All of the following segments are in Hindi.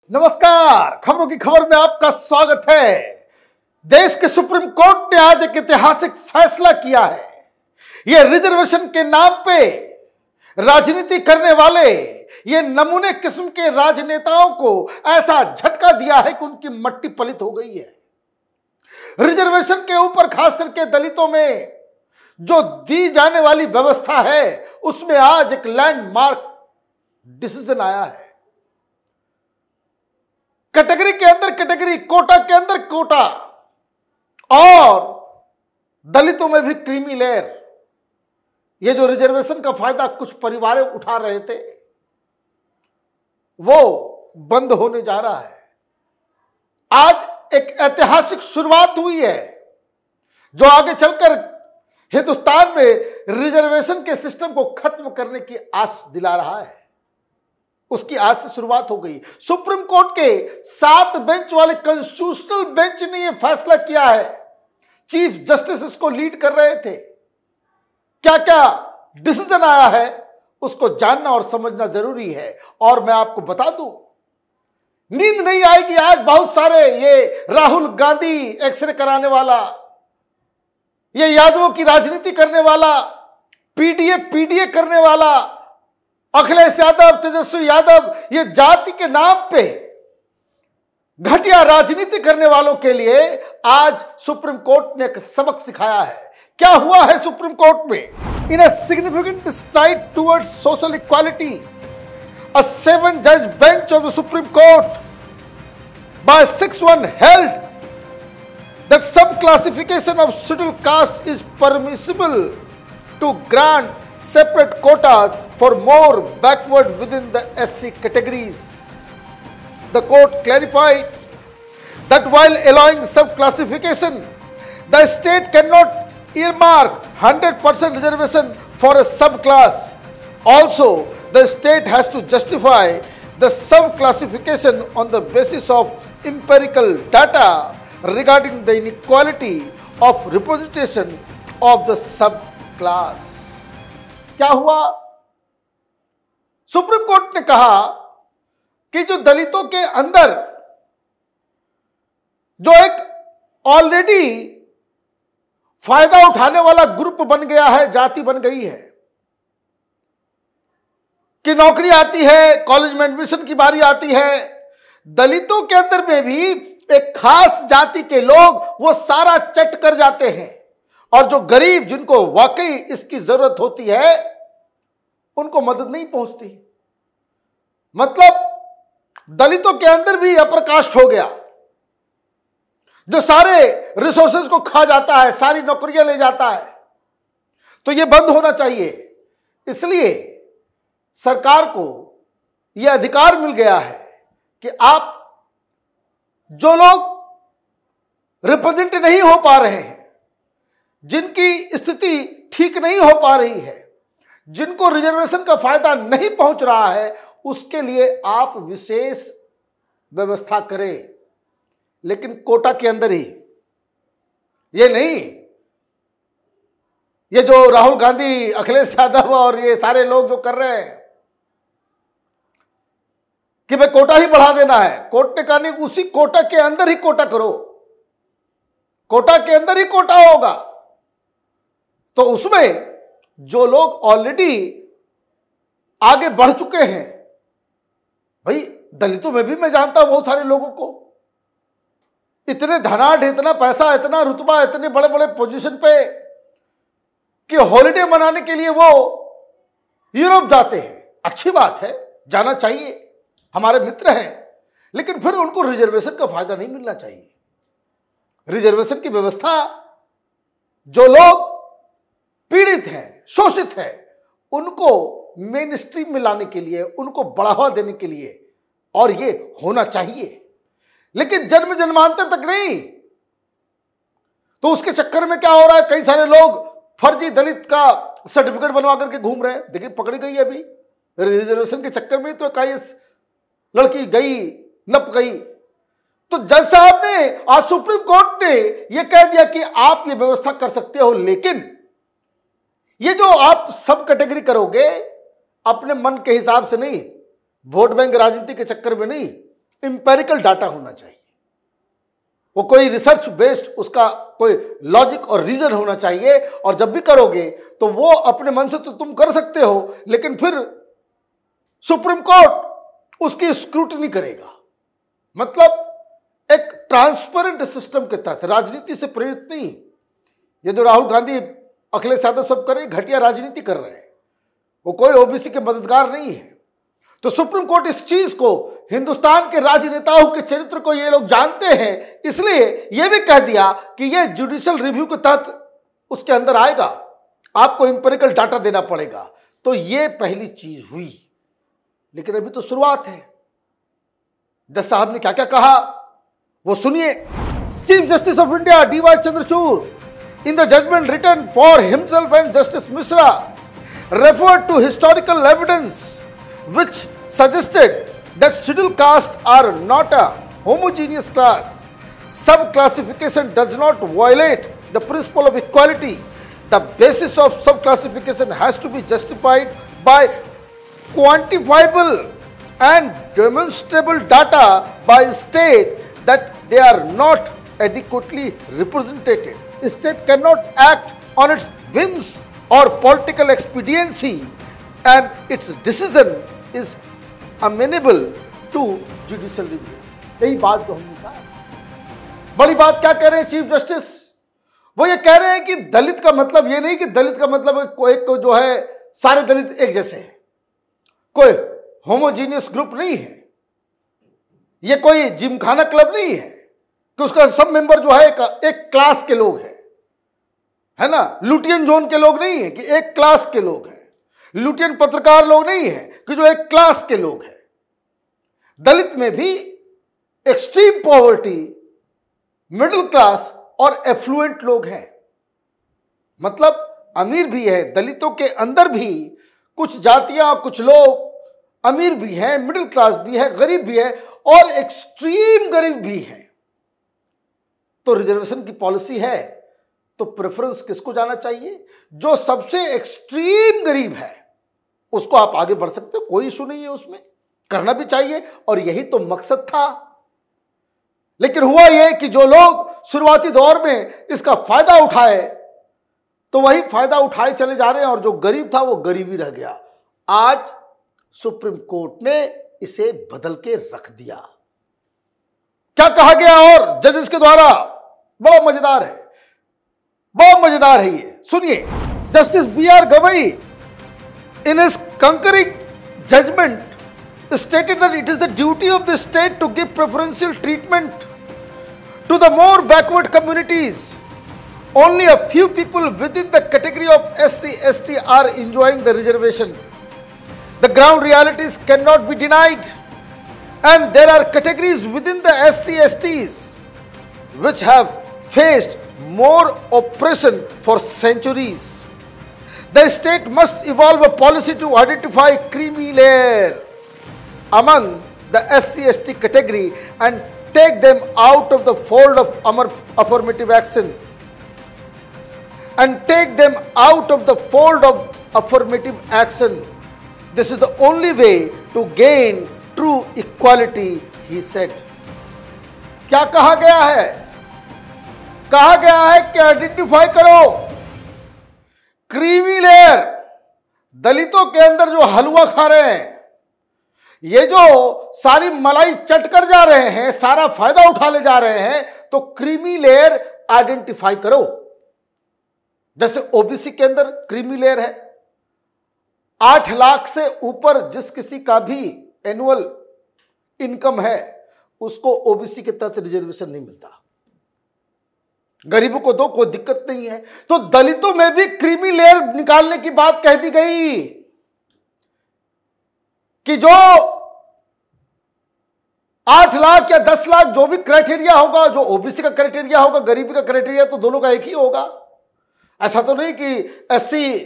नमस्कार, खबरों की खबर में आपका स्वागत है। देश के सुप्रीम कोर्ट ने आज एक ऐतिहासिक फैसला किया है। यह रिजर्वेशन के नाम पे राजनीति करने वाले ये नमूने किस्म के राजनेताओं को ऐसा झटका दिया है कि उनकी मट्टी पलित हो गई है। रिजर्वेशन के ऊपर खास करके दलितों में जो दी जाने वाली व्यवस्था है उसमें आज एक लैंडमार्क डिसीजन आया है। कैटेगरी के अंदर कैटेगरी, कोटा के अंदर कोटा और दलितों में भी क्रीमी लेयर। ये जो रिजर्वेशन का फायदा कुछ परिवार उठा रहे थे वो बंद होने जा रहा है। आज एक ऐतिहासिक शुरुआत हुई है जो आगे चलकर हिंदुस्तान में रिजर्वेशन के सिस्टम को खत्म करने की आस दिला रहा है। उसकी आज से शुरुआत हो गई। सुप्रीम कोर्ट के 7 बेंच वाले कॉन्स्टिट्यूशनल बेंच ने यह फैसला किया है। चीफ जस्टिस इसको लीड कर रहे थे। क्या क्या डिसीजन आया है उसको जानना और समझना जरूरी है। और मैं आपको बता दूं, नींद नहीं आएगी आज बहुत सारे ये राहुल गांधी एक्सरे कराने वाला, ये यादवों की राजनीति करने वाला, पीडीए करने वाला, अखिलेश यादव, तेजस्वी यादव, ये जाति के नाम पे घटिया राजनीति करने वालों के लिए आज सुप्रीम कोर्ट ने एक सबक सिखाया है। क्या हुआ है सुप्रीम कोर्ट में? In a significant stride towards social equality, a 7-judge bench of the Supreme Court by 6-1 held that subclassification of scheduled caste is permissible to grant separate quotas for more backward within the SC categories. The court clarified that while allowing subclassification, the state cannot earmark 100% reservation for a subclass. Also, the state has to justify the subclassification on the basis of empirical data regarding the inequality of representation of the subclass. क्या हुआ? सुप्रीम कोर्ट ने कहा कि जो दलितों के अंदर जो एक ऑलरेडी फायदा उठाने वाला ग्रुप बन गया है, जाति बन गई है कि नौकरी आती है, कॉलेज में एडमिशन की बारी आती है, दलितों के अंदर में भी एक खास जाति के लोग वो सारा चट कर जाते हैं और जो गरीब जिनको वाकई इसकी जरूरत होती है उनको मदद नहीं पहुंचती। मतलब दलितों के अंदर भी अपर कास्ट हो गया जो सारे रिसोर्सेज को खा जाता है, सारी नौकरियां ले जाता है। तो ये बंद होना चाहिए। इसलिए सरकार को यह अधिकार मिल गया है कि आप जो लोग रिप्रेजेंट नहीं हो पा रहे हैं, जिनकी स्थिति ठीक नहीं हो पा रही है, जिनको रिजर्वेशन का फायदा नहीं पहुंच रहा है, उसके लिए आप विशेष व्यवस्था करें, लेकिन कोटा के अंदर ही। ये नहीं ये जो राहुल गांधी, अखिलेश यादव और ये सारे लोग जो कर रहे हैं कि भाई कोटा ही बढ़ा देना है। कोर्ट ने कहा नहीं, उसी कोटा के अंदर ही कोटा करो, कोटा के अंदर ही कोटा होगा। तो उसमें जो लोग ऑलरेडी आगे बढ़ चुके हैं, भाई दलितों में भी मैं जानता हूं बहुत सारे लोगों को, इतने धनाढ़, इतना पैसा, इतना रुतबा, इतने बड़े बड़े पोजीशन पे कि हॉलिडे मनाने के लिए वो यूरोप जाते हैं। अच्छी बात है, जाना चाहिए, हमारे मित्र हैं, लेकिन फिर उनको रिजर्वेशन का फायदा नहीं मिलना चाहिए। रिजर्वेशन की व्यवस्था जो लोग पीड़ित हैं, शोषित हैं, उनको मेन स्ट्रीम में लाने के लिए, उनको बढ़ावा देने के लिए, और ये होना चाहिए, लेकिन जन्म जन्मांतर तक नहीं। तो उसके चक्कर में क्या हो रहा है, कई सारे लोग फर्जी दलित का सर्टिफिकेट बनवा करके घूम रहे हैं। देखिए पकड़ी गई अभी रिजर्वेशन के चक्कर में, तो कई लड़की गई, नप गई। तो जज साहब ने आज सुप्रीम कोर्ट ने यह कह दिया कि आप ये व्यवस्था कर सकते हो, लेकिन ये जो आप सब कैटेगरी करोगे अपने मन के हिसाब से नहीं, वोट बैंक राजनीति के चक्कर में नहीं, इंपेरिकल डाटा होना चाहिए, वो कोई रिसर्च बेस्ड उसका कोई लॉजिक और रीजन होना चाहिए। और जब भी करोगे तो वो अपने मन से तो तुम कर सकते हो, लेकिन फिर सुप्रीम कोर्ट उसकी स्क्रूटनी करेगा। मतलब एक ट्रांसपेरेंट सिस्टम के तहत, राजनीति से प्रेरित नहीं। ये जो राहुल गांधी, अखिलेश यादव सब कर रहे हैं, घटिया राजनीति कर रहे हैं, वो कोई ओबीसी के मददगार नहीं है। तो सुप्रीम कोर्ट इस चीज को, हिंदुस्तान के राजनेताओं के चरित्र को ये लोग जानते हैं, इसलिए ये भी कह दिया कि ये जुडिशियल रिव्यू के तहत उसके अंदर आएगा, आपको इंपेरिकल डाटा देना पड़ेगा। तो ये पहली चीज हुई, लेकिन अभी तो शुरुआत है। जज साहब ने क्या क्या कहा वो सुनिए। Chief justice of India DY Chandrachud, in the judgment written for himself and Justice Misra, referred to historical evidence which suggested that scheduled castes are not a homogeneous class. Sub-classification does not violate the principle of equality. The basis of sub-classification has to be justified by quantifiable and demonstrable data by state that they are not adequately represented. State cannot act on its whims or political expediency, and its decision is amenable to judicial review. यही बात जो हमने कहा। बड़ी बात क्या कह रहे हैं चीफ जस्टिस? वो ये कह रहे हैं कि दलित का मतलब ये नहीं कि दलित का मतलब कोई को जो है सारे दलित एक जैसे हैं, कोई होमोजीनियस ग्रुप नहीं है, ये कोई जिमखाना क्लब नहीं है कि उसका सब मेंबर जो है एक क्लास के लोग हैं, है ना। लुटियन जोन के लोग नहीं है कि एक क्लास के लोग हैं, लुटियन पत्रकार लोग नहीं है कि जो एक क्लास के लोग हैं। दलित में भी एक्सट्रीम पॉवर्टी, मिडिल क्लास और एफ्लुएंट लोग हैं, मतलब अमीर भी है। दलितों के अंदर भी कुछ जातियां, कुछ लोग अमीर भी हैं, मिडिल क्लास भी है, गरीब भी है और एक्सट्रीम गरीब भी है। तो रिजर्वेशन की पॉलिसी है तो प्रेफरेंस किसको जाना चाहिए? जो सबसे एक्सट्रीम गरीब है उसको आप आगे बढ़ सकते हो, कोई इशू नहीं है, उसमें करना भी चाहिए और यही तो मकसद था। लेकिन हुआ यह कि जो लोग शुरुआती दौर में इसका फायदा उठाए तो वही फायदा उठाए चले जा रहे हैं और जो गरीब था वो गरीब ही रह गया। आज सुप्रीम कोर्ट ने इसे बदल के रख दिया। क्या कहा गया और जजेस के द्वारा? बड़ा मजेदार है, बहुत मजेदार है ये, सुनिए। Justice BR Gavai in his concurring judgment stated that it is the duty of the state to give preferential treatment to the more backward communities. Only a few people within the category of SC/ST are enjoying the reservation. The ground realities cannot be denied, and there are categories within the SC/STs which have faced more oppression for centuries. The state must evolve a policy to identify creamy layer among the SC/ST category and take them out of the fold of affirmative action. And take them out of the fold of affirmative action. This is the only way to gain true equality, he said. क्या कहा गया है? कहा गया है कि आइडेंटिफाई करो क्रीमी लेयर, दलितों के अंदर जो हलवा खा रहे हैं, ये जो सारी मलाई चट कर जा रहे हैं, सारा फायदा उठा ले जा रहे हैं, तो क्रीमी लेयर आइडेंटिफाई करो। जैसे ओबीसी के अंदर क्रीमी लेयर है, 8 लाख से ऊपर जिस किसी का भी एनुअल इनकम है उसको ओबीसी के तहत रिजर्वेशन नहीं मिलता। गरीबों को दो, कोई दिक्कत नहीं है। तो दलितों में भी क्रीमी लेयर निकालने की बात कह दी गई कि जो 8 लाख या 10 लाख जो भी क्राइटेरिया होगा, जो ओबीसी का क्राइटेरिया होगा, गरीबी का क्राइटेरिया, तो दोनों का एक ही होगा। ऐसा तो नहीं कि एससी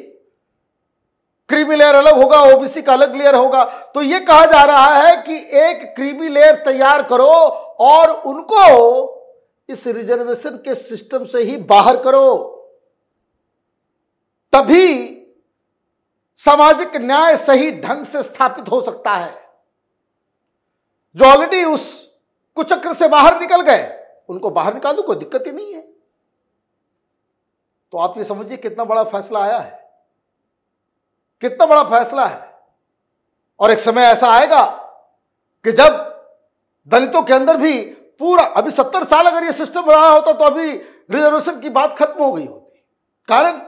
क्रीमी लेयर अलग होगा, ओबीसी का अलग लेयर होगा। तो यह कहा जा रहा है कि एक क्रीमी लेयर तैयार करो और उनको इस रिजर्वेशन के सिस्टम से ही बाहर करो, तभी सामाजिक न्याय सही ढंग से स्थापित हो सकता है। जो ऑलरेडी उस कुचक्र से बाहर निकल गए, उनको बाहर निकाल दो, कोई दिक्कत ही नहीं है। तो आप ये समझिए कितना बड़ा फैसला आया है, कितना बड़ा फैसला है। और एक समय ऐसा आएगा कि जब दलितों के अंदर भी पूरा, अभी 70 साल अगर ये सिस्टम रहा होता तो अभी रिजर्वेशन की बात खत्म हो गई होती। कारण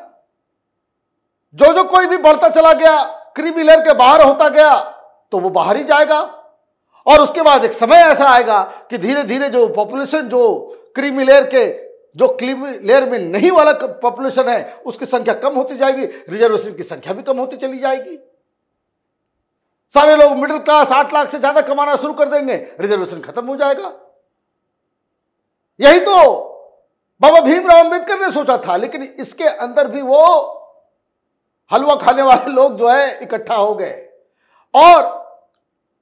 जो कोई भी बढ़ता चला गया, क्रीमी लेयर के बाहर होता गया, तो वो बाहर ही जाएगा। और उसके बाद एक समय ऐसा आएगा कि धीरे धीरे जो पॉपुलेशन, जो क्रीमी लेयर के, जो क्रीमी लेयर में नहीं वाला पॉपुलेशन है, उसकी संख्या कम होती जाएगी, रिजर्वेशन की संख्या भी कम होती चली जाएगी। सारे लोग मिडिल क्लास 8 लाख से ज्यादा कमाना शुरू कर देंगे, रिजर्वेशन खत्म हो जाएगा। यही तो बाबा भीमराव अंबेडकर ने सोचा था, लेकिन इसके अंदर भी वो हलवा खाने वाले लोग जो है इकट्ठा हो गए। और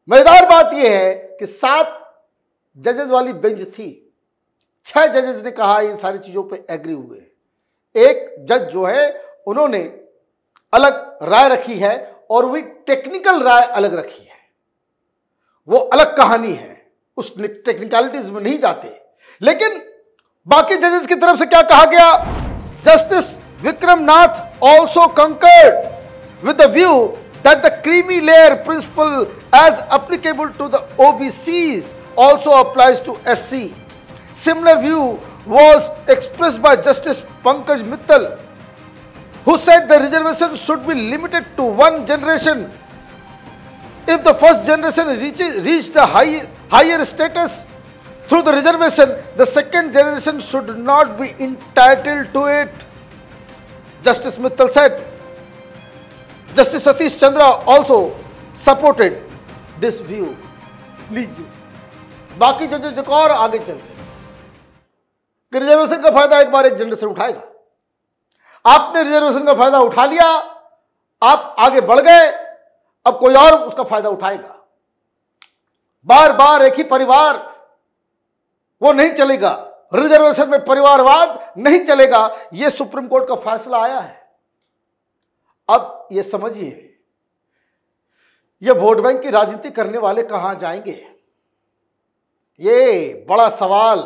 मजेदार बात यह है कि 7 जजेस वाली बेंच थी, 6 जजेस ने कहा इन सारी चीजों पे एग्री हुए। एक जज जो है उन्होंने अलग राय रखी है, और वही टेक्निकल राय अलग रखी है, वो अलग कहानी है, उस टेक्निकलिटीज में नहीं जाते। लेकिन बाकी जजेस की तरफ से क्या कहा गया? Justice Vikram Nath also conquered with the view that the creamy layer principle as applicable to the OBCs also applies to SC. Similar view was expressed by Justice Pankaj Mittal, who said the reservation should be limited to one generation. If the first generation reached a higher status through the reservation, the second generation should not be entitled to it, Justice Mittal said. Justice Satish Chandra also supported this view. लीजिए, बाकी जजेस एक और आगे चल गए कि रिजर्वेशन का फायदा एक बार एक जनरेशन उठाएगा। आपने रिजर्वेशन का फायदा उठा लिया, आप आगे बढ़ गए, अब कोई और उसका फायदा उठाएगा। बार बार एक ही परिवार, वो नहीं चलेगा। रिजर्वेशन में परिवारवाद नहीं चलेगा। यह सुप्रीम कोर्ट का फैसला आया है। अब ये समझिए, ये वोट बैंक की राजनीति करने वाले कहां जाएंगे, ये बड़ा सवाल।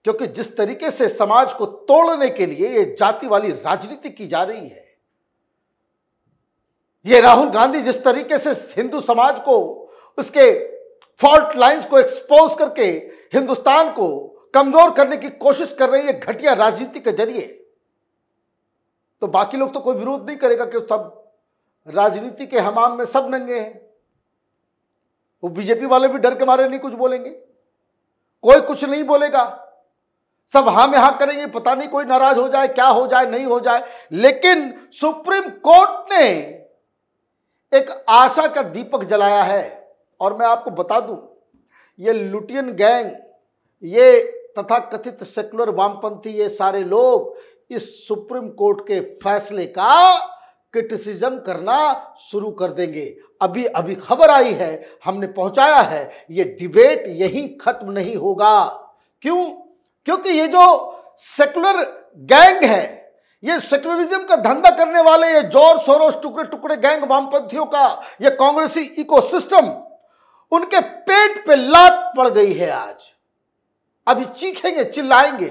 क्योंकि जिस तरीके से समाज को तोड़ने के लिए ये जाति वाली राजनीति की जा रही है, ये राहुल गांधी जिस तरीके से हिंदू समाज को, उसके फॉल्ट लाइंस को एक्सपोज करके हिंदुस्तान को कमजोर करने की कोशिश कर रही है घटिया राजनीति के जरिए, तो बाकी लोग तो कोई विरोध नहीं करेगा कि सब राजनीति के हमाम में सब नंगे हैं। वो बीजेपी वाले भी डर के मारे नहीं कुछ बोलेंगे, कोई कुछ नहीं बोलेगा, सब हाँ में हाँ करेंगे, पता नहीं कोई नाराज हो जाए, क्या हो जाए, नहीं हो जाए। लेकिन सुप्रीम कोर्ट ने एक आशा का दीपक जलाया है। और मैं आपको बता दूं, ये लुटियन गैंग, ये तथा कथित सेकुलर वामपंथी, ये सारे लोग इस सुप्रीम कोर्ट के फैसले का क्रिटिसिज्म करना शुरू कर देंगे। अभी अभी खबर आई है, हमने पहुंचाया है, ये डिबेट यहीं खत्म नहीं होगा। क्यों? क्योंकि ये जो सेकुलर गैंग है, ये सेकुलरिज्म का धंधा करने वाले, ये जॉर्ज सोरोस टुकड़े टुकड़े गैंग वामपंथियों का, ये कांग्रेसी इकोसिस्टम, उनके पेट पे लात पड़ गई है आज। अभी चीखेंगे, चिल्लाएंगे,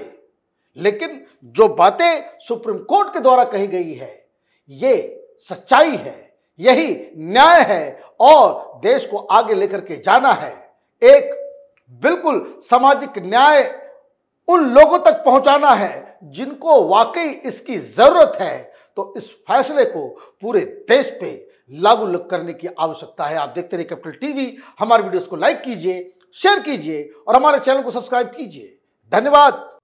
लेकिन जो बातें सुप्रीम कोर्ट के द्वारा कही गई है, ये सच्चाई है, यही न्याय है, और देश को आगे लेकर के जाना है। एक बिल्कुल सामाजिक न्याय उन लोगों तक पहुंचाना है जिनको वाकई इसकी जरूरत है। तो इस फैसले को पूरे देश पे लागू करने की आवश्यकता है। आप देखते रहिए कैपिटल टीवी। हमारे वीडियोस को लाइक कीजिए, शेयर कीजिए और हमारे चैनल को सब्सक्राइब कीजिए। धन्यवाद।